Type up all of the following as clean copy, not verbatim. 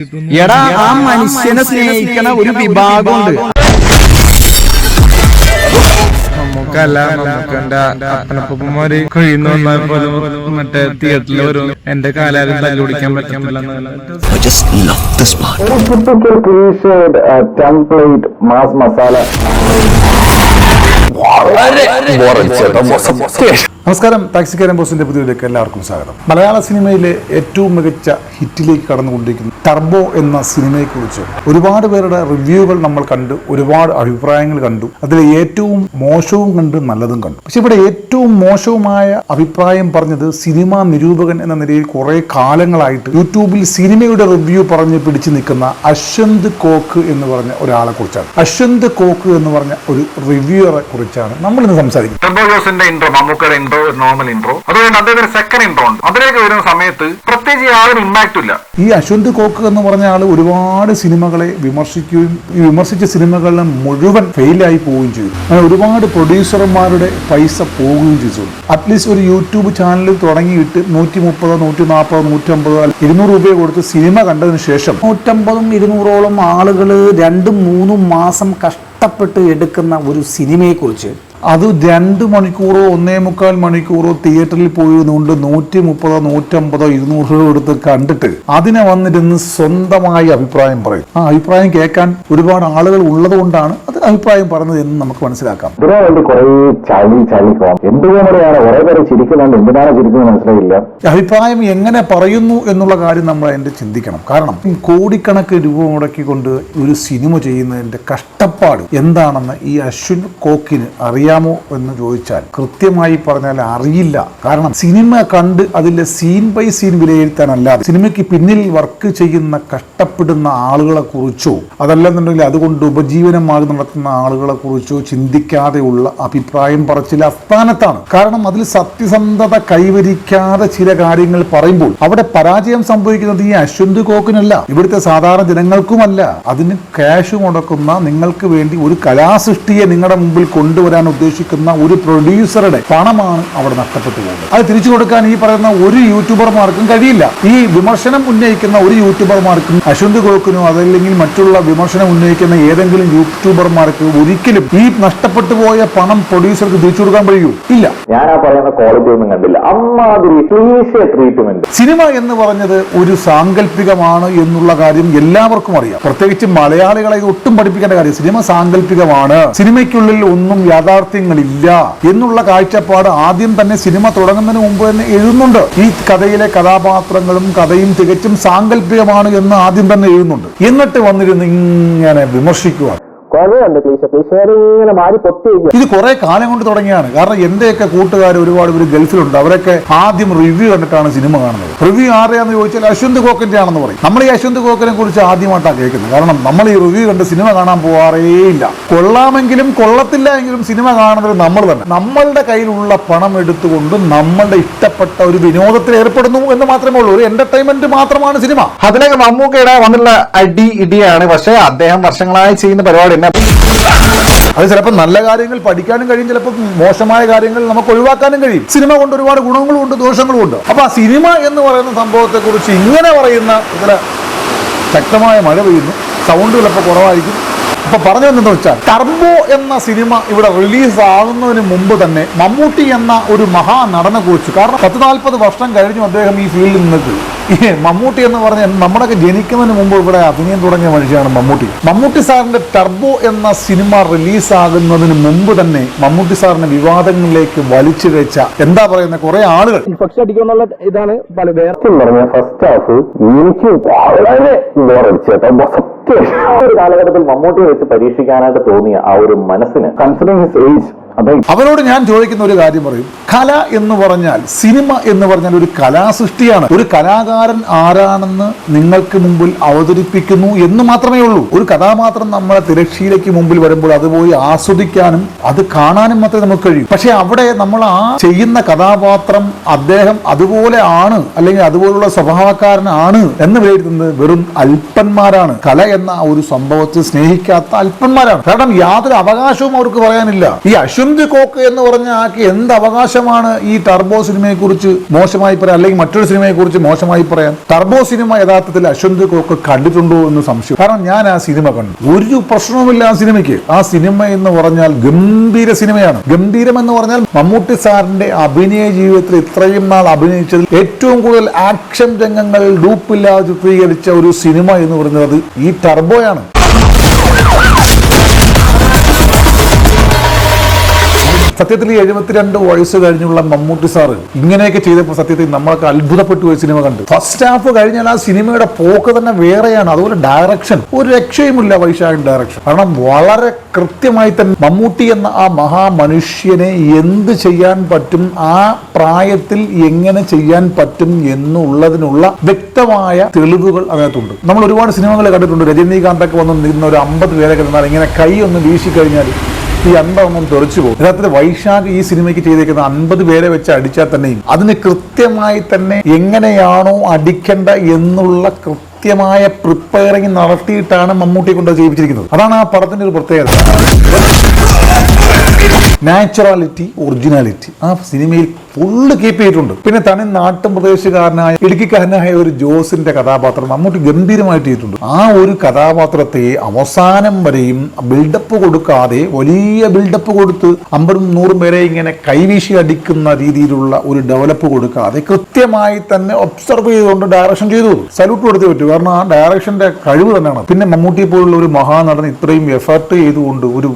എടാ ആ മനുഷ്യനെ സ്നേഹിക്കണ ഒരു വിഭാഗമുണ്ട്. നമുക്ക് എന്റെ അപ്പനപ്പന്മാര് കഴിയുന്ന പോലും മറ്റേ തിയേറ്ററിൽ വരും. എന്റെ കാലാരും തല്ലുപിടിക്കാൻ പറ്റില്ല. നമസ്കാരം, ടാക്സിക്കാരൻ ബോസിന്റെ പുതിയതിലേക്ക് എല്ലാവർക്കും സ്വാഗതം. മലയാള സിനിമയിലെ ഏറ്റവും മികച്ച ഹിറ്റിലേക്ക് കടന്നുകൊണ്ടിരിക്കുന്ന ടർബോ എന്ന സിനിമയെക്കുറിച്ച് ഒരുപാട് പേരുടെ റിവ്യൂകൾ നമ്മൾ കണ്ടു, ഒരുപാട് അഭിപ്രായങ്ങൾ കണ്ടു. അതിൽ ഏറ്റവും മോശവും കണ്ട് നല്ലതും കണ്ടു. പക്ഷെ ഇവിടെ ഏറ്റവും മോശവുമായ അഭിപ്രായം പറഞ്ഞത് സിനിമാ നിരൂപകൻ എന്ന നിലയിൽ കുറെ കാലങ്ങളായിട്ട് യൂട്യൂബിൽ സിനിമയുടെ റിവ്യൂ പറഞ്ഞ് പിടിച്ചു നിൽക്കുന്ന അശ്വന്ത് കോക്ക് എന്ന് പറഞ്ഞ ഒരാളെ കുറിച്ചാണ്. അശ്വന്ത് കോക്ക് എന്ന് പറഞ്ഞ ഒരു റിവ്യൂവറെ കുറിച്ചാണ് നമ്മൾ ഇന്ന് സംസാരിക്കുന്നത്. നോർമൽ ഇൻട്രോ, അതുകൊണ്ട് അദ്ദേഹത്തിന് സെക്കൻഡ് ഇൻട്രോ ഉണ്ട്. അതിലേക്ക് വരുന്ന സമയത്ത് പ്രത്യേകിച്ച് യാതൊരു ഇമ്പാക്റ്റും ഇല്ല. ഈ അശ്വന്ത് കോക്ക് എന്ന് പറഞ്ഞ ആള് ഒരുപാട് സിനിമകളെ വിമർശിക്കുകയും വിമർശിച്ച സിനിമകളിൽ മുഴുവൻ ഫെയിലായി പോവുകയും ചെയ്തു. അങ്ങനെ ഒരുപാട് പ്രൊഡ്യൂസർമാരുടെ പൈസ പോവുകയും ചെയ്തു. അറ്റ്ലീസ്റ്റ് ഒരു യൂട്യൂബ് ചാനൽ തുടങ്ങിയിട്ട് 130, 140, 150, 200 രൂപ കൊടുത്ത് സിനിമ കണ്ടതിന് ശേഷം 150, 200ഓളം ആളുകൾ 2-3 മാസം കഷ്ടപ്പെട്ട് എടുക്കുന്ന ഒരു സിനിമയെക്കുറിച്ച് അത് 2 മണിക്കൂറോ 1.25 മണിക്കൂറോ തിയേറ്ററിൽ പോയതുകൊണ്ട് 130, 150, 200 രൂപ കൊടുത്ത് കണ്ടിട്ട് അതിനെ വന്നിരുന്ന് സ്വന്തമായി അഭിപ്രായം പറയും. ആ അഭിപ്രായം കേൾക്കാൻ ഒരുപാട് ആളുകൾ ഉള്ളത് കൊണ്ടാണ് അത് അഭിപ്രായം പറഞ്ഞത് എന്ന് നമുക്ക് മനസ്സിലാക്കാം. ഇതിനുവേണ്ടി കുറെ എന്തുകൊണ്ടാണ് കുറെ പേര് ചിരിക്കുന്നുണ്ട്, എന്തിനാണ് ചിരിക്കുന്നത് മനസ്സിലായില്ല. അഭിപ്രായം എങ്ങനെ പറയുന്നു എന്നുള്ള കാര്യം നമ്മൾ അതിന്റെ ചിന്തിക്കണം. കാരണം കോടിക്കണക്ക് രൂപ മുടക്കിക്കൊണ്ട് ഒരു സിനിമ ചെയ്യുന്നതിന്റെ കഷ്ടപ്പാട് എന്താണെന്ന് ഈ അശ്വിൻ കോക്കിന് അറിയാമോ എന്ന് ചോദിച്ചാൽ കൃത്യമായി പറഞ്ഞാൽ അറിയില്ല. കാരണം സിനിമ കണ്ട് അതിലെ സീൻ ബൈ സീൻ വിലയിരുത്താനല്ലാതെ സിനിമയ്ക്ക് പിന്നിൽ വർക്ക് ചെയ്യുന്ന കഷ്ടപ്പെടുന്ന ആളുകളെ കുറിച്ചോ അതല്ലെന്നുണ്ടെങ്കിൽ അതുകൊണ്ട് ഉപജീവനമാർഗം നടത്തുന്ന ആളുകളെ കുറിച്ചോ ചിന്തിക്കാതെയുള്ള അഭിപ്രായം പറച്ചിൽ അസ്ഥാനത്താണ്. കാരണം അതിൽ സത്യസന്ധത കൈവരിക്കാതെ ചില കാര്യങ്ങൾ പറയുമ്പോൾ അവിടെ പരാജയം സംഭവിക്കുന്നത് ഈ അശ്വന്ത് കോക്കിനല്ല, ഇവിടുത്തെ സാധാരണ ജനങ്ങൾക്കുമല്ല. അതിന് ക്യാഷ് മുടക്കുന്ന നിങ്ങൾക്ക് വേണ്ടി ഒരു കലാസൃഷ്ടിയെ നിങ്ങളുടെ മുമ്പിൽ കൊണ്ടുവരാൻ ഉദ്ദേശിക്കുന്ന ഒരു പ്രൊഡ്യൂസറുടെ പണമാണ് അവിടെ നഷ്ടപ്പെട്ടു പോകുന്നത്. അത് തിരിച്ചു കൊടുക്കാൻ ഈ പറയുന്ന ഒരു യൂട്യൂബർമാർക്കും കഴിയില്ല. ഈ വിമർശനം ഉന്നയിക്കുന്ന ഒരു യൂട്യൂബർമാർക്കും അശ്വന്ത് കോക്കിനോ അതല്ലെങ്കിൽ മറ്റുള്ള വിമർശനം ഉന്നയിക്കുന്ന ഏതെങ്കിലും യൂട്യൂബർമാർക്ക് ഒരിക്കലും ഈ നഷ്ടപ്പെട്ടു പോയ പണം പ്രൊഡ്യൂസർക്ക് തിരിച്ചു കൊടുക്കാൻ കഴിയൂ? ഇല്ല. ഞാൻ ആ പറയുന്ന ക്വാളിറ്റി ഒന്നും കണ്ടില്ല. അമ്മാതിരി ട്രീറ്റ്മെന്റ്. സിനിമ എന്ന് പറഞ്ഞത് ഒരു സാങ്കല്പികമാണ് എന്നുള്ള കാര്യം എല്ലാവർക്കും അറിയാം. പ്രത്യേകിച്ച് മലയാളികളെ ഇത് ഒട്ടും പഠിപ്പിക്കേണ്ട കാര്യം. സിനിമ സാങ്കല്പികമാണ്, സിനിമയ്ക്കുള്ളിൽ ഒന്നും യാഥാർത്ഥ്യങ്ങളില്ല എന്നുള്ള കാഴ്ചപ്പാട് ആദ്യം തന്നെ സിനിമ തുടങ്ങുന്നതിന് മുമ്പ് തന്നെ എഴുതുന്നുണ്ട്. ഈ കഥയിലെ കഥാപാത്രങ്ങളും കഥയും തികച്ചും സാങ്കല്പികമാണ് എന്ന് ആദ്യം തന്നെ എഴുതുന്നുണ്ട്. എന്നിട്ട് വന്നിരുന്ന് ഇങ്ങനെ വിമർശിക്കുക. ഇത് കുറെ കാലം കൊണ്ട് തുടങ്ങിയാണ്. കാരണം എന്റെയൊക്കെ കൂട്ടുകാർ ഒരുപാട് പേര് ഗൾഫിലുണ്ട്. അവരൊക്കെ ആദ്യം റിവ്യൂ കണ്ടിട്ടാണ് സിനിമ കാണുന്നത്. റിവ്യൂ ആരെയാന്ന് ചോദിച്ചാൽ അശ്വന്ത് കോക്കിന്റെ ആണെന്ന് പറയും. നമ്മൾ ഈ അശ്വന്ത് കോക്കിനെ കുറിച്ച് ആദ്യമായിട്ടാണ് കേൾക്കുന്നത്. കാരണം നമ്മൾ ഈ റിവ്യൂ കണ്ട് സിനിമ കാണാൻ പോവാറേയില്ല. കൊള്ളാമെങ്കിലും കൊള്ളത്തില്ല എങ്കിലും സിനിമ കാണുന്നത് നമ്മൾ തന്നെ. നമ്മളുടെ കയ്യിലുള്ള പണം എടുത്തുകൊണ്ട് നമ്മളുടെ ഇഷ്ടപ്പെട്ട ഒരു വിനോദത്തിൽ ഏർപ്പെടുന്നു എന്ന് മാത്രമേ ഉള്ളൂ. ഒരു എന്റർടൈൻമെന്റ് മാത്രമാണ് സിനിമ. അതിനൊക്കെ മമ്മൂക്കയുടെ വന്നുള്ള ഇടിയാണ്. പക്ഷെ അദ്ദേഹം വർഷങ്ങളായി ചെയ്യുന്ന പരിപാടി അത് ചിലപ്പോൾ നല്ല കാര്യങ്ങൾ പഠിക്കാനും കഴിയും, ചിലപ്പോൾ മോശമായ കാര്യങ്ങൾ നമുക്ക് ഒഴിവാക്കാനും കഴിയും. സിനിമ കൊണ്ട് ഒരുപാട് ഗുണങ്ങളും ഉണ്ട്, ദോഷങ്ങളും ഉണ്ട്. അപ്പൊ ആ സിനിമ എന്ന് പറയുന്ന സംഭവത്തെ കുറിച്ച് ഇങ്ങനെ പറയുന്ന ഇതിൽ ശക്തമായ മഴ പെയ്യുന്നു, സൗണ്ട് ചിലപ്പോൾ കുറവായിരിക്കും. അപ്പൊ പറഞ്ഞു വന്നെന്ന് വെച്ചാൽ ടർബോ എന്ന സിനിമ ഇവിടെ റിലീസ് ആകുന്നതിന് മുമ്പ് തന്നെ മമ്മൂട്ടി എന്ന ഒരു മഹാനടനെ കുറിച്ച്, കാരണം 10-40 വർഷം കഴിഞ്ഞു അദ്ദേഹം ഈ ഫീൽഡിൽ നിന്നിട്ട്. മമ്മൂട്ടി എന്ന് പറഞ്ഞാൽ നമ്മളൊക്കെ ജനിക്കുന്നതിന് മുമ്പ് ഇവിടെ അഭിനയം തുടങ്ങിയ മനുഷ്യനാണ് മമ്മൂട്ടി. മമ്മൂട്ടി സാറിന്റെ ടർബോ എന്ന സിനിമ റിലീസാകുന്നതിന് മുമ്പ് തന്നെ മമ്മൂട്ടി സാറിനെ വിവാദങ്ങളിലേക്ക് വലിച്ചു വെച്ച എന്താ പറയുന്ന കുറെ ആളുകൾ പക്ഷെ അടിക്കുന്നുള്ള ഇതാണ് പല പറഞ്ഞ ഫസ്റ്റ് ഹാഫ് എനിക്ക് വളരെ ബോറടിച്ചു. ഒരു കാലഘട്ടത്തിൽ മമ്മൂട്ടിയെ വെച്ച് പരീക്ഷിക്കാനായിട്ട് തോന്നിയ ആ ഒരു മനസ്സിന് കൺസിഡറിംഗ് ഹിസ് ഏജ് അവരോട് ഞാൻ ചോദിക്കുന്ന ഒരു കാര്യം പറയും. കല എന്ന് പറഞ്ഞാൽ, സിനിമ എന്ന് പറഞ്ഞാൽ ഒരു കലാസൃഷ്ടിയാണ്. ഒരു കലാകാരൻ ആരാണെന്ന് നിങ്ങൾക്ക് മുമ്പിൽ അവതരിപ്പിക്കുന്നു എന്ന് മാത്രമേ ഉള്ളൂ. ഒരു കഥാപാത്രം നമ്മളെ തിരശ്ശീലയ്ക്ക് മുമ്പിൽ വരുമ്പോൾ അത് പോയി ആസ്വദിക്കാനും അത് കാണാനും മാത്രമേ നമുക്ക് കഴിയൂ. പക്ഷെ അവിടെ നമ്മൾ ആ ചെയ്യുന്ന കഥാപാത്രം അദ്ദേഹം അതുപോലെ ആണ് അല്ലെങ്കിൽ അതുപോലുള്ള സ്വഭാവക്കാരനാണ് എന്ന് വിലയിരുത്തുന്നത് വെറും അല്പന്മാരാണ്. കല എന്ന ഒരു സംഭവത്തെ സ്നേഹിക്കാത്ത അല്പന്മാരാണ്. കാരണം യാതൊരു അവകാശവും അവർക്ക് പറയാനില്ല. ഈ അശ്വന്ത് അശ്വന്ത് കോക്ക് എന്ന് പറഞ്ഞ ആക്കി എന്ത് അവകാശമാണ് ഈ ടർബോ സിനിമയെ കുറിച്ച് മോശമായി പറയാൻ, അല്ലെങ്കിൽ മറ്റൊരു സിനിമയെ കുറിച്ച് മോശമായി പറയാൻ? ടർബോ സിനിമ യഥാർത്ഥത്തിൽ അശ്വന്ത് കോക്ക് കണ്ടിട്ടുണ്ടോ എന്ന് സംശയം. കാരണം ഞാൻ ആ സിനിമ കണ്ടു, ഒരു പ്രശ്നവുമില്ല ആ സിനിമയ്ക്ക്. ആ സിനിമ എന്ന് പറഞ്ഞാൽ ഗംഭീര സിനിമയാണ്. ഗംഭീരം എന്ന് പറഞ്ഞാൽ മമ്മൂട്ടി സാറിന്റെ അഭിനയ ജീവിതത്തിൽ ഇത്രയും നാൾ അഭിനയിച്ചതിൽ ഏറ്റവും കൂടുതൽ ആക്ഷൻ രംഗങ്ങൾ ഡൂപ്പില്ലാതെ ചിത്രീകരിച്ച ഒരു സിനിമ എന്ന് പറയുന്നത് ഈ ടർബോയാണ്. സത്യത്തിൽ 72 വയസ്സ് കഴിഞ്ഞുള്ള മമ്മൂട്ടി സാറ് ഇങ്ങനെയൊക്കെ ചെയ്തപ്പോൾ സത്യത്തിൽ നമ്മളൊക്കെ അത്ഭുതപ്പെട്ടു പോയി സിനിമ കണ്ട്. ഫസ്റ്റ് ഹാഫ് കഴിഞ്ഞാൽ ആ സിനിമയുടെ പോക്ക് തന്നെ വേറെയാണ്. അതുപോലെ ഡയറക്ഷൻ ഒരു രക്ഷയുമില്ല, വൈശാഖൻ ഡയറക്ഷൻ. കാരണം വളരെ കൃത്യമായി തന്നെ മമ്മൂട്ടി എന്ന ആ മഹാമനുഷ്യനെ എന്ത് ചെയ്യാൻ പറ്റും, ആ പ്രായത്തിൽ എങ്ങനെ ചെയ്യാൻ പറ്റും എന്നുള്ളതിനുള്ള വ്യക്തമായ തെളിവുകൾ അതിനകത്തുണ്ട്. നമ്മൾ ഒരുപാട് സിനിമകൾ കണ്ടിട്ടുണ്ട്. രജനീകാന്തൊക്കെ വന്ന് നിന്ന ഒരു 50 പേരൊക്കെ നിന്നാൽ ഇങ്ങനെ കൈ ഒന്ന് വീശി കഴിഞ്ഞാൽ ഈ അണ്ടൊന്നും തെറിച്ചു പോകും. യഥാർത്ഥത്തിൽ വൈശാഖ് ഈ സിനിമയ്ക്ക് ചെയ്തേക്കുന്ന 50 പേരെ വെച്ച് അടിച്ചാൽ തന്നെയും അതിന് കൃത്യമായി തന്നെ എങ്ങനെയാണോ അടിക്കേണ്ട എന്നുള്ള കൃത്യമായ പ്രിപ്പയറിംഗ് നടത്തിയിട്ടാണ് മമ്മൂട്ടിയെ കൊണ്ട് ചെയ്യിപ്പിച്ചിരിക്കുന്നത്. അതാണ് ആ പടത്തിന്റെ ഒരു പ്രത്യേകത. നാച്ചുറാലിറ്റി, ഒറിജിനാലിറ്റി ആ സിനിമയിൽ ഫുള്ള് കീപ്പ് ചെയ്തിട്ടുണ്ട്. പിന്നെ തനി നാട്ടും പ്രദേശക്കാരനായ ഇടുക്കിക്കാരനായ ഒരു ജോസിന്റെ കഥാപാത്രം മമ്മൂട്ടി ഗംഭീരമായിട്ട് ചെയ്തിട്ടുണ്ട്. ആ ഒരു കഥാപാത്രത്തെ അവസാനം വരെയും ബിൽഡപ്പ് കൊടുക്കാതെ, വലിയ ബിൽഡപ്പ് കൊടുത്ത് 50-100 പേരെ ഇങ്ങനെ കൈവീശി അടിക്കുന്ന രീതിയിലുള്ള ഒരു ഡെവലപ്പ് കൊടുക്കാതെ കൃത്യമായി തന്നെ ഒബ്സർവ് ചെയ്തുകൊണ്ട് ഡയറക്ഷൻ ചെയ്തു. സല്യൂട്ട് കൊടുത്തേ പറ്റൂ. കാരണം ആ ഡയറക്ഷന്റെ കഴിവ് തന്നെയാണ്. പിന്നെ മമ്മൂട്ടിയെ പോലുള്ള ഒരു മഹാനടൻ ഇത്രയും എഫർട്ട് ചെയ്തുകൊണ്ട് ഒരു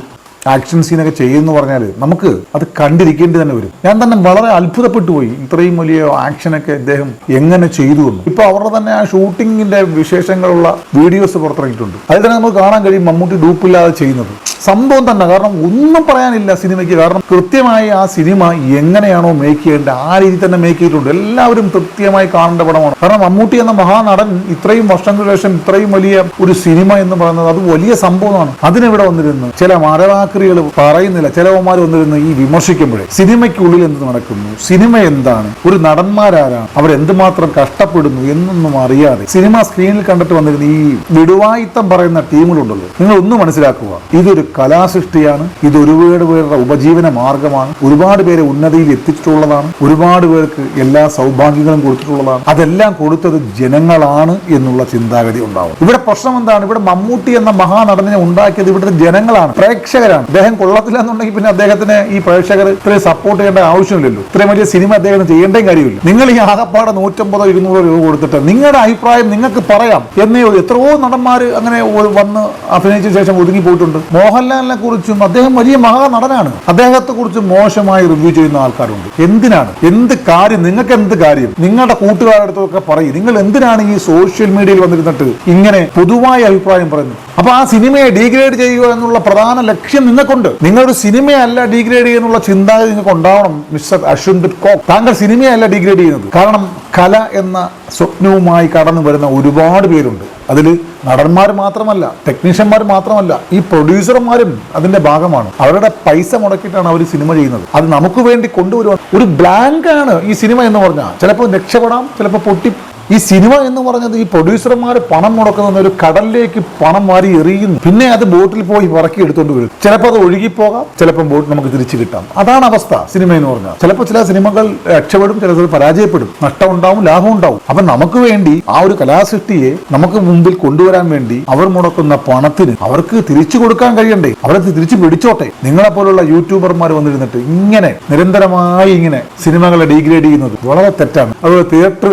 ആക്ഷൻ സീനൊക്കെ ചെയ്യുമെന്ന് പറഞ്ഞാൽ നമുക്ക് അത് കണ്ടിരിക്കേണ്ടി തന്നെ വരും. ഞാൻ തന്നെ വളരെ അത്ഭുതപ്പെട്ടു പോയി, ഇത്രയും വലിയ ആക്ഷനൊക്കെ അദ്ദേഹം എങ്ങനെ ചെയ്തു എന്ന്. ഇപ്പൊ അവരുടെ തന്നെ ആ ഷൂട്ടിങ്ങിന്റെ വിശേഷങ്ങളുള്ള വീഡിയോസ് പുറത്തിറങ്ങിയിട്ടുണ്ട്. അതിൽ തന്നെ നമുക്ക് കാണാൻ കഴിയും മമ്മൂട്ടി ഡൂപ്പില്ലാതെ ചെയ്യുന്നത്. സംഭവം തന്നെ, കാരണം ഒന്നും പറയാനില്ല സിനിമയ്ക്ക്. കാരണം കൃത്യമായി ആ സിനിമ എങ്ങനെയാണോ മേക്ക് ചെയ്യേണ്ടത് ആ രീതി തന്നെ മേക്ക് ചെയ്തിട്ടുണ്ട്. എല്ലാവരും കൃത്യമായി കാണേണ്ട പടമാണ്. കാരണം മമ്മൂട്ടി എന്ന മഹാനടൻ ഇത്രയും വർഷങ്ങൾക്ക് ശേഷം ഇത്രയും വലിയ ഒരു സിനിമ എന്ന് പറയുന്നത് അത് വലിയ സംഭവമാണ്. അതിനിവിടെ വന്നിരുന്നു ചില മരവാക്രികൾ പറയുന്നില്ല, ചിലവന്മാർ വന്നിരുന്ന് ഈ വിമർശിക്കുമ്പോഴേ സിനിമയ്ക്കുള്ളിൽ എന്ത് നടക്കുന്നു, സിനിമ എന്താണ്, ഒരു നടന്മാരാരാണ്, അവരെന്തുമാത്രം കഷ്ടപ്പെടുന്നു എന്നൊന്നും അറിയാതെ സിനിമ സ്ക്രീനിൽ കണ്ടിട്ട് വന്നിരുന്ന ഈ വിടുവായിത്തം പറയുന്ന ടീമുകളുണ്ടല്ലോ, നിങ്ങൾ ഒന്ന് മനസ്സിലാക്കുക, ഇതൊരു കലാസൃഷ്ടിയാണ്. ഇത് ഒരുപാട് പേരുടെ ഉപജീവന മാർഗമാണ്. ഒരുപാട് പേരെ ഉന്നതിയിൽ എത്തിച്ചിട്ടുള്ളതാണ്. ഒരുപാട് പേർക്ക് എല്ലാ സൗഭാഗ്യങ്ങളും കൊടുത്തിട്ടുള്ളതാണ്. അതെല്ലാം കൊടുത്തത് ജനങ്ങളാണ് എന്നുള്ള ചിന്താഗതി ഉണ്ടാവും. ഇവിടെ പ്രശ്നം എന്താണ്? ഇവിടെ മമ്മൂട്ടി എന്ന മഹാനടനെ ഉണ്ടാക്കിയത് ഇവിടുത്തെ ജനങ്ങളാണ്, പ്രേക്ഷകരാണ്. അദ്ദേഹം കൊള്ളത്തില്ല എന്നുണ്ടെങ്കിൽ പിന്നെ അദ്ദേഹത്തിന് ഈ പ്രേക്ഷകർ ഇത്രയും സപ്പോർട്ട് ചെയ്യേണ്ട ആവശ്യമില്ലല്ലോ. ഇത്രയും വലിയ സിനിമ അദ്ദേഹത്തിന് ചെയ്യേണ്ടേ കാര്യമില്ല. നിങ്ങൾ ഈ ആകപ്പാടെ 150-200 രൂപ കൊടുത്തിട്ട് നിങ്ങളുടെ അഭിപ്രായം നിങ്ങൾക്ക് പറയാം എന്നേ ഉള്ളൂ. എത്രയോ നടന്മാർ അങ്ങനെ വന്ന് അഭിനയിച്ച ശേഷം ഒതുങ്ങി പോയിട്ടുണ്ട്. മോഹൻലാലിനെ കുറിച്ചും അദ്ദേഹം വലിയ മഹാനടനാണ്, അദ്ദേഹത്തെ കുറിച്ച് മോശമായി റിവ്യൂ ചെയ്യുന്ന ആൾക്കാരുണ്ട്. എന്തിനാണ്? എന്ത് കാര്യം? നിങ്ങൾക്ക് എന്ത് കാര്യം? നിങ്ങളുടെ കൂട്ടുകാരുടെ അടുത്തൊക്കെ പറയും. നിങ്ങൾ എന്തിനാണ് ഈ സോഷ്യൽ മീഡിയയിൽ വന്നിരുന്നിട്ട് ഇങ്ങനെ പൊതുവായ അഭിപ്രായം പറയുന്നത്? അപ്പൊ ആ സിനിമയെ ഡീഗ്രേഡ് ചെയ്യുക എന്നുള്ള പ്രധാന ലക്ഷ്യം നിങ്ങൾക്കുണ്ട്. നിങ്ങളൊരു സിനിമയല്ല ഡീഗ്രേഡ് ചെയ്യുന്നുള്ള ചിന്താഗതി നിങ്ങൾക്ക് ഉണ്ടാവണം മിസ്റ്റർ അശ്വന്ത് കോക്ക്. താങ്കൾ സിനിമയല്ല ഡീഗ്രേഡ് ചെയ്യുന്നത്. കാരണം കല എന്ന സ്വപ്നവുമായി കടന്നു വരുന്ന ഒരുപാട് പേരുണ്ട്. അതിൽ നടന്മാർ മാത്രമല്ല, ടെക്നീഷ്യന്മാർ മാത്രമല്ല, ഈ പ്രൊഡ്യൂസർമാരും അതിന്റെ ഭാഗമാണ്. അവരുടെ പൈസ മുടക്കിയിട്ടാണ് അവർ സിനിമ ചെയ്യുന്നത്. അത് നമുക്ക് വേണ്ടി കൊണ്ടുവരുവാൻ ഒരു ബ്ലാങ്ക് ആണ് ഈ സിനിമ എന്ന് പറഞ്ഞാൽ. ചിലപ്പോൾ രക്ഷപ്പെടാം, ചിലപ്പോൾ പൊട്ടി. ഈ സിനിമ എന്ന് പറഞ്ഞത് ഈ പ്രൊഡ്യൂസർമാർ പണം മുടക്കുന്ന ഒരു കടലിലേക്ക് പണം വാരി എറിയുന്നു. പിന്നെ അത് ബോട്ടിൽ പോയി പറക്കി എടുത്തോണ്ട് വരും. ചിലപ്പോൾ അത് ഒഴുകിപ്പോകാം, ചിലപ്പോൾ ബോട്ട് നമുക്ക് തിരിച്ചു കിട്ടാം. അതാണ് അവസ്ഥ സിനിമ എന്ന് പറഞ്ഞാൽ. ചിലപ്പോൾ ചില സിനിമകൾ രക്ഷപ്പെടും, ചിലത് പരാജയപ്പെടും, നഷ്ടം ഉണ്ടാവും, ലാഭം ഉണ്ടാവും. അപ്പൊ നമുക്ക് വേണ്ടി ആ ഒരു കലാസൃഷ്ടിയെ നമുക്ക് മുമ്പിൽ കൊണ്ടുവരാൻ വേണ്ടി അവർ മുടക്കുന്ന പണത്തിന് അവർക്ക് തിരിച്ചു കൊടുക്കാൻ കഴിയണ്ടേ? അവരെ തിരിച്ചു പിടിച്ചോട്ടെ. നിങ്ങളെപ്പോലുള്ള യൂട്യൂബർമാർ വന്നിരുന്നിട്ട് ഇങ്ങനെ നിരന്തരമായി ഇങ്ങനെ സിനിമകളെ ഡീഗ്രേഡ് ചെയ്യുന്നത് വളരെ തെറ്റാണ്. അതുപോലെ തിയേറ്റർ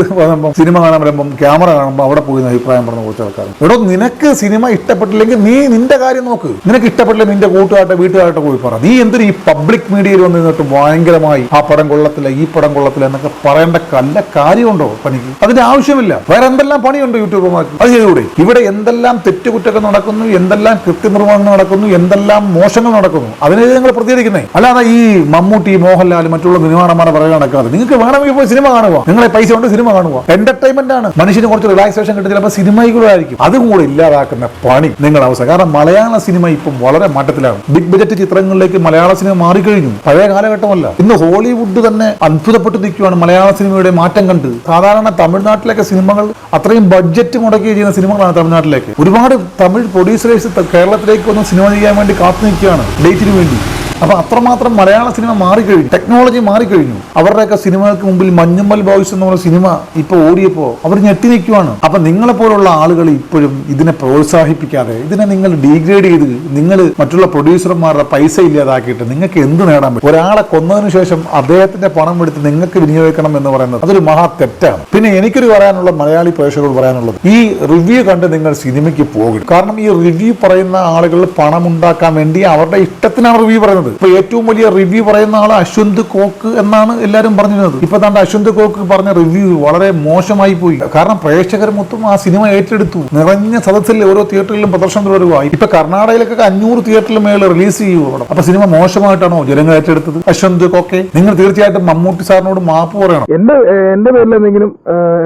സിനിമ കാണാൻ വരുമ്പം ക്യാമറ കാണുമ്പോൾ അവിടെ പോയി അഭിപ്രായം പറഞ്ഞ കുറച്ച് ആൾക്കാർ. ഇവിടെ നിനക്ക് സിനിമ ഇഷ്ടപ്പെട്ടില്ലെങ്കിൽ നീ നിന്റെ കാര്യം നോക്ക്. നിനക്ക് ഇഷ്ടപ്പെട്ടില്ല നിന്റെ കൂട്ടുകാരുടെ വീട്ടുകാരുടെ പോയി പറ. നീ എന്തിനും ഈ പബ്ലിക് മീഡിയയിൽ വന്ന് നിന്നിട്ട് ഭയങ്കരമായി ആ പടം കൊള്ളത്തില്ല, ഈ പടം കൊള്ളത്തില്ല എന്നൊക്കെ പറയേണ്ട കല്ല കാര്യമുണ്ടോ പണിക്ക്? അതിന്റെ ആവശ്യമില്ല. വേറെ എന്തെല്ലാം പണിയുണ്ട് യൂട്യൂബർമാർക്ക്, അത് ചെയ്തുകൂടെ? ഇവിടെ എന്തെല്ലാം തെറ്റുകുറ്റങ്ങൾ നടക്കുന്നു, എന്തെല്ലാം കൃത്യനിർവഹണം നടക്കുന്നു, എന്തെല്ലാം മോശങ്ങൾ നടക്കുന്നു, അതിനെതിരെ നിങ്ങൾ പ്രതികരിക്കുന്നേ. അല്ലാതെ ഈ മമ്മൂട്ടി, മോഹൻലാൽ, മറ്റുള്ള സിനിമാടന്മാരെ പറയാൻ നടക്കാതെ നിങ്ങൾക്ക് വേണമെങ്കിൽ പോയി സിനിമ കാണുക. നിങ്ങളെ പൈസ കൊണ്ട് സിനിമ കാണുക. എന്റർടൈൻമെന്റ് ആണ്. മനുഷ്യന് കുറച്ച് റിലാക്സേഷൻ കിട്ടും. ചിലപ്പോൾ സിനിമയിലായിരിക്കും. അതും കൂടെ ഇല്ലാതാക്കുന്ന പണി നിങ്ങൾ അവസ്ഥ. കാരണം മലയാള സിനിമ ഇപ്പം വളരെ മാറ്റത്തിലാണ്. ബിഗ് ബജറ്റ് ചിത്രങ്ങളിലേക്ക് മലയാള സിനിമ മാറിക്കഴിഞ്ഞു. പഴയ കാലഘട്ടമല്ല. ഇന്ന് ഹോളിവുഡ് തന്നെ അത്ഭുതപ്പെട്ട് നിൽക്കുകയാണ് മലയാള സിനിമയുടെ മാറ്റം കണ്ട്. സാധാരണ തമിഴ്നാട്ടിലേക്ക് സിനിമകൾ അത്രയും ബഡ്ജറ്റ് മുടക്കി ചെയ്യുന്ന സിനിമകളാണ് തമിഴ്നാട്ടിലേക്ക്. ഒരുപാട് തമിഴ് പ്രൊഡ്യൂസേഴ്സ് കേരളത്തിലേക്ക് ഒന്ന് സിനിമ ചെയ്യാൻ വേണ്ടി കാത്തു നിൽക്കുകയാണ് ഡേറ്റിന് വേണ്ടി. അപ്പൊ അത്രമാത്രം മലയാള സിനിമ മാറിക്കഴിഞ്ഞു, ടെക്നോളജി മാറിക്കഴിഞ്ഞു. അവരുടെയൊക്കെ സിനിമകൾക്ക് മുമ്പിൽ മഞ്ഞുമ്മൽ ബോയ്സ് എന്നുള്ള സിനിമ ഇപ്പൊ ഓടിയപ്പോ അവർ ഞെട്ടി നിൽക്കുവാണ്. അപ്പൊ നിങ്ങളെ പോലുള്ള ആളുകൾ ഇപ്പോഴും ഇതിനെ പ്രോത്സാഹിപ്പിക്കാതെ ഇതിനെ നിങ്ങൾ ഡീഗ്രേഡ് ചെയ്ത് നിങ്ങൾ മറ്റുള്ള പ്രൊഡ്യൂസർമാരുടെ പൈസ ഇല്ലാതാക്കിയിട്ട് നിങ്ങൾക്ക് എന്ത് നേടാൻ പറ്റും? ഒരാളെ കൊന്നതിന് ശേഷം അദ്ദേഹത്തിന്റെ പണം എടുത്ത് നിങ്ങൾക്ക് വിനിയോഗിക്കണം എന്ന് പറയുന്നത് അതൊരു മഹാ തെറ്റാണ്. പിന്നെ എനിക്കൊരു പറയാനുള്ള മലയാളി പ്രേക്ഷകരോട് പറയാനുള്ളത്, ഈ റിവ്യൂ കണ്ട് നിങ്ങൾ സിനിമയ്ക്ക് പോകരുത്. കാരണം ഈ റിവ്യൂ പറയുന്ന ആളുകൾ പണം ഉണ്ടാക്കാൻ വേണ്ടി അവരുടെ ഇഷ്ടത്തിനാണ് റിവ്യൂ പറയുന്നത്. ഇപ്പൊ ഏറ്റവും വലിയ റിവ്യൂ പറയുന്ന ആൾ അശ്വന്ത് കോക്ക് എന്നാണ് എല്ലാവരും പറഞ്ഞിരുന്നത്. ഇപ്പൊ താണ്ട് അശ്വന്ത് കോക്ക് പറഞ്ഞ റിവ്യൂ വളരെ മോശമായി പോയി. കാരണം പ്രേക്ഷകർ മൊത്തം ആ സിനിമ ഏറ്റെടുത്തു. നിറഞ്ഞ സദസ്സിൽ ഓരോ തിയേറ്ററിലും പ്രദർശനം തുടരുകയായി. ഇപ്പൊ കർണാടകയിലൊക്കെ 500 തിയേറ്ററിൽ മേളിൽ റിലീസ് ചെയ്യുക. അപ്പൊ സിനിമ മോശമായിട്ടാണോ ജനങ്ങൾ ഏറ്റെടുത്തത്? അശ്വന്ത് കോക്കെ, നിങ്ങൾ തീർച്ചയായിട്ടും മമ്മൂട്ടി സാറിനോട് മാപ്പ് പറയണം. എന്റെ പേരിൽ എന്തെങ്കിലും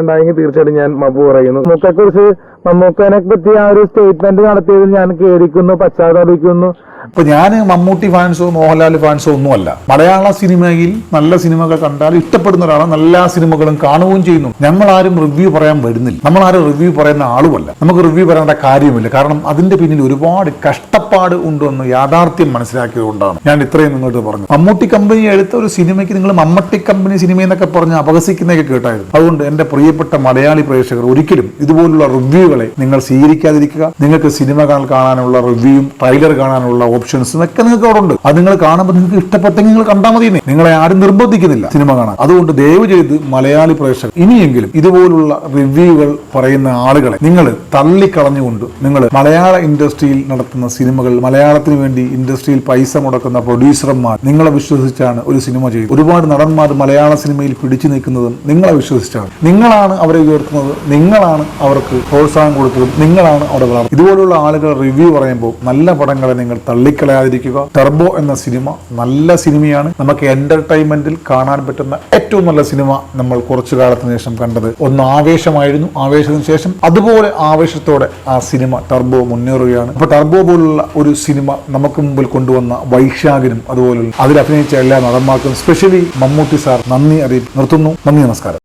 ഉണ്ടായെങ്കിൽ തീർച്ചയായിട്ടും ഞാൻ മാപ്പ് പറയുന്നു. മമ്മൂക്കയെക്കുറിച്ച്, മമ്മൂക്കനെ പറ്റി ആ ഒരു സ്റ്റേറ്റ്മെന്റ് നടത്തിയതിൽ ഞാൻ ഖേദിക്കുന്നു, പശ്ചാത്താപിക്കുന്നു. ഇപ്പൊ ഞാൻ മമ്മൂട്ടി ഫാൻസോ മോഹൻലാൽ ഫാൻസോ ഒന്നുമല്ല. മലയാള സിനിമയിൽ നല്ല സിനിമകൾ കണ്ടാൽ ഇഷ്ടപ്പെടുന്ന ഒരാളാണ്. നല്ല സിനിമകളും കാണുകയും ചെയ്യുന്നു. ഞങ്ങൾ ആരും റിവ്യൂ പറയാൻ വരുന്നില്ല. നമ്മൾ ആരും റിവ്യൂ പറയുന്ന ആളുമല്ല. നമുക്ക് റിവ്യൂ പറയേണ്ട കാര്യമില്ല. കാരണം അതിന്റെ പിന്നിൽ ഒരുപാട് കഷ്ടപ്പാട് ഉണ്ടെന്ന് യാഥാർത്ഥ്യം മനസ്സിലാക്കിയതുകൊണ്ടാണ് ഞാൻ ഇത്രയും നിങ്ങളോട് പറഞ്ഞു. മമ്മൂട്ടി കമ്പനി എടുത്ത ഒരു സിനിമയ്ക്ക് നിങ്ങൾ മമ്മട്ടി കമ്പനി സിനിമ എന്നൊക്കെ പറഞ്ഞ് അപഹസിക്കുന്നതൊക്കെ കേട്ടായിരുന്നു. അതുകൊണ്ട് എന്റെ പ്രിയപ്പെട്ട മലയാളി പ്രേക്ഷകർ ഒരിക്കലും ഇതുപോലുള്ള റിവ്യൂകളെ നിങ്ങൾ സ്വീകരിക്കാതിരിക്കുക. നിങ്ങൾക്ക് സിനിമകൾ കാണാനുള്ള റിവ്യൂയും ട്രെയിലർ കാണാനുള്ള ഓപ്ഷൻസും ഒക്കെ നിങ്ങൾക്ക് അവിടെ ഉണ്ട്. അത് നിങ്ങൾ കാണുമ്പോൾ നിങ്ങൾക്ക് ഇഷ്ടപ്പെട്ടെങ്കിൽ നിങ്ങൾ കണ്ടാൽ മതി. നിങ്ങളെ ആരും നിർബന്ധിക്കുന്നില്ല സിനിമ കാണാൻ. അതുകൊണ്ട് ദയവ് ചെയ്ത് മലയാളി പ്രേക്ഷകർ ഇനിയെങ്കിലും ഇതുപോലുള്ള റിവ്യൂകൾ പറയുന്ന ആളുകളെ നിങ്ങൾ തള്ളിക്കളഞ്ഞുകൊണ്ട് നിങ്ങൾ മലയാള ഇൻഡസ്ട്രിയിൽ നടത്തുന്ന സിനിമകൾ, മലയാളത്തിന് വേണ്ടി ഇൻഡസ്ട്രിയിൽ പൈസ മുടക്കുന്ന പ്രൊഡ്യൂസർമാർ നിങ്ങളെ വിശ്വസിച്ചാണ് ഒരു സിനിമ ചെയ്യുന്നത്. ഒരുപാട് നടന്മാർ മലയാള സിനിമയിൽ പിടിച്ചു നിൽക്കുന്നതും നിങ്ങളെ വിശ്വസിച്ചാണ്. നിങ്ങളാണ് അവരെ ഉയർത്തുന്നത്, നിങ്ങളാണ് അവർക്ക് പ്രോത്സാഹനം കൊടുത്തതും, നിങ്ങളാണ് അവിടെ വളർന്നത്. ഇതുപോലുള്ള ആളുകൾ റിവ്യൂ പറയുമ്പോൾ നല്ല പടങ്ങളെ നിങ്ങൾ തള്ളിക്കളയാതിരിക്കുക. ടർബോ എന്ന സിനിമ നല്ല സിനിമയാണ്. നമുക്ക് എന്റർടൈൻമെന്റിൽ കാണാൻ പറ്റുന്ന ഏറ്റവും നല്ല സിനിമ നമ്മൾ കുറച്ചു കാലത്തിന് ശേഷം കണ്ടത്. ഒന്ന് ആവേശമായിരുന്നു. ആവേശത്തിന് ശേഷം അതുപോലെ ആവേശത്തോടെ ആ സിനിമ ടർബോ മുന്നേറുകയാണ്. അപ്പൊ ടർബോ പോലുള്ള ഒരു സിനിമ നമുക്ക് മുമ്പിൽ കൊണ്ടുവന്ന വൈശാഖിനും അതുപോലെ അതിൽ അഭിനയിച്ച എല്ലാ നടന്മാർക്കും, സ്പെഷ്യലി മമ്മൂട്ടി സാർ, നന്ദി അറിയിപ്പ് നിർത്തുന്നു. നന്ദി, നമസ്കാരം.